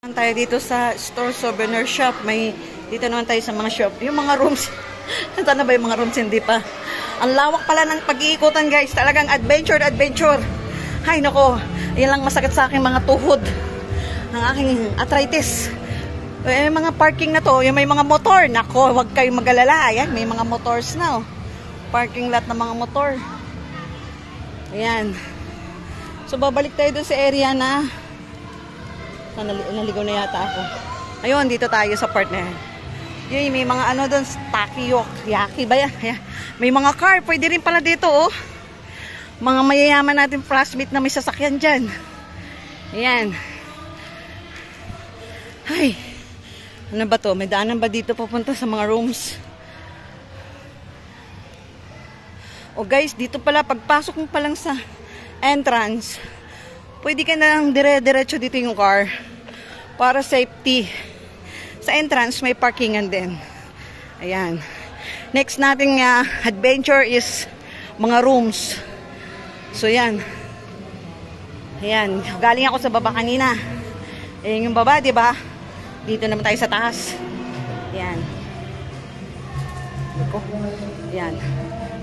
Tayo dito sa store souvenir shop. Dito naman tayo sa mga shop. Yung mga rooms. Ito na ba yung mga rooms? Hindi pa. Ang lawak pala ng pag-iikutan, guys. Talagang adventure. Hay, nako. Yan lang masakit sa aking mga tuhod. Ang aking arthritis. Mga parking na to. Yung may mga motor. Nako, huwag kayong mag-alala. Ayan, may mga motors na. Oh. Parking lot ng mga motor. Ayan. So, babalik tayo doon sa area na naligaw na yata ako. Ayun, dito tayo sa part na yan. Yun, may mga ano doon, yaki ba yan? Ayan. May mga car, pwede rin pala dito, oh. Mga mayayaman natin classmate na may sasakyan dyan. Ayan. Ay, ano ba to? May daanan ba dito papunta sa mga rooms? O guys, dito pala, pagpasok mo pa lang sa entrance, pwede ka na lang dire-diretso dito yung car para safety. Sa entrance, may parkingan din. Ayan. Next nating adventure is mga rooms. So, yan. Ayan. Galing ako sa baba kanina. Ayan yung baba, diba? Dito naman tayo sa taas. Ayan. Ayan.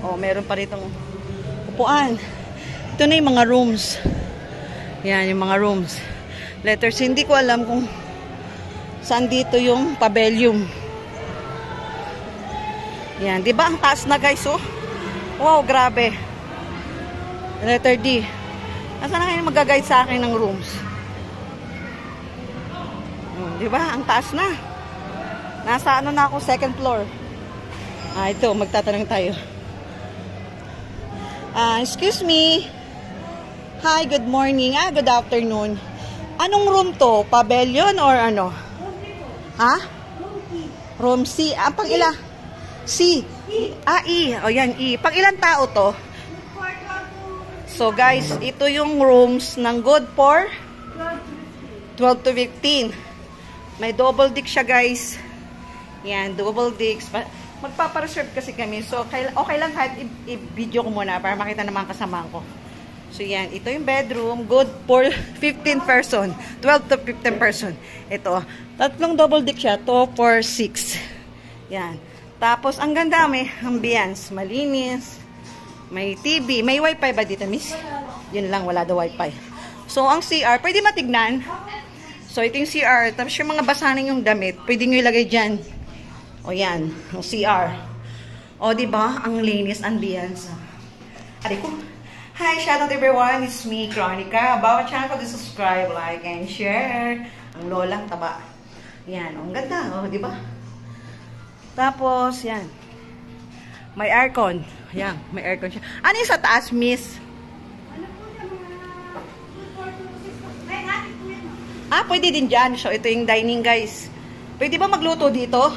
O, meron pa ritong upuan. Ito na yung mga rooms. Yan, yung mga rooms. Letters, hindi ko alam kung saan dito yung pavilion. Yan, di ba ang taas na guys, oh? Wow, grabe. Letter D. Nasaan na kayo mag-guide sa akin ng rooms? Di ba? Ang taas na. Nasa ano na ako, second floor. Ito, magtatanong tayo. Excuse me. Hi, good morning. Good afternoon. Anong room to? Pavilion or ano? Ha? Room C. Pang ila? C. E. O yan, E. Pang ilang tao to? So guys, ito yung rooms ng good for 12 to 15. May double deck siya guys. Yan, double decks. Magpapareserve kasi kami. So, okay lang kahit i-video ko muna para makita naman kasama ko. So, yan. Ito yung bedroom. Good for 15 person. 12 to 15 person. Ito. Tatlong double deck siya. 2, 4, 6. Yan. Tapos, ang ganda. May ambience. Malinis. May TV. May wifi ba dito, miss? Yun lang. Wala daw wifi. So, ang CR. Pwede matignan. So, ito yung CR. Tapos, yung mga basahan yung damit. Pwede nyo ilagay dyan. O, yan. Ang CR. O, diba? Ang linis. Ambience. Aray ko. Hi, shout out everyone. It's me, Chronica. Bawat channel ko subscribe, like, and share. Ang lolang taba. Yan. Ang ganda. O, diba? Tapos, yan. May aircon. Yan. May aircon siya. Ano yung sa taas, miss? Pwede din dyan. So, ito yung dining, guys. Pwede ba magluto dito?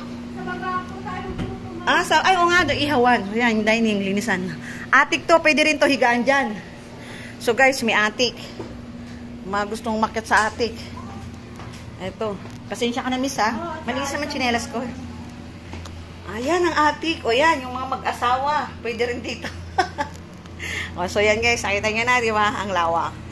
Ay, o nga, ihawan. Yan, yung dining, linisan. Attic to, pwede rin to higaan dyan. So, guys, may attic. Mga gustong umakyat sa attic. Ito. Pasensya ka na, miss, ha? Malinis naman tsinelas ko. Ayan, ang attic. O, yan, yung mga mag-asawa. Pwede rin dito. So, yan, guys. Nakita nyo na, di ba? Ang lawak.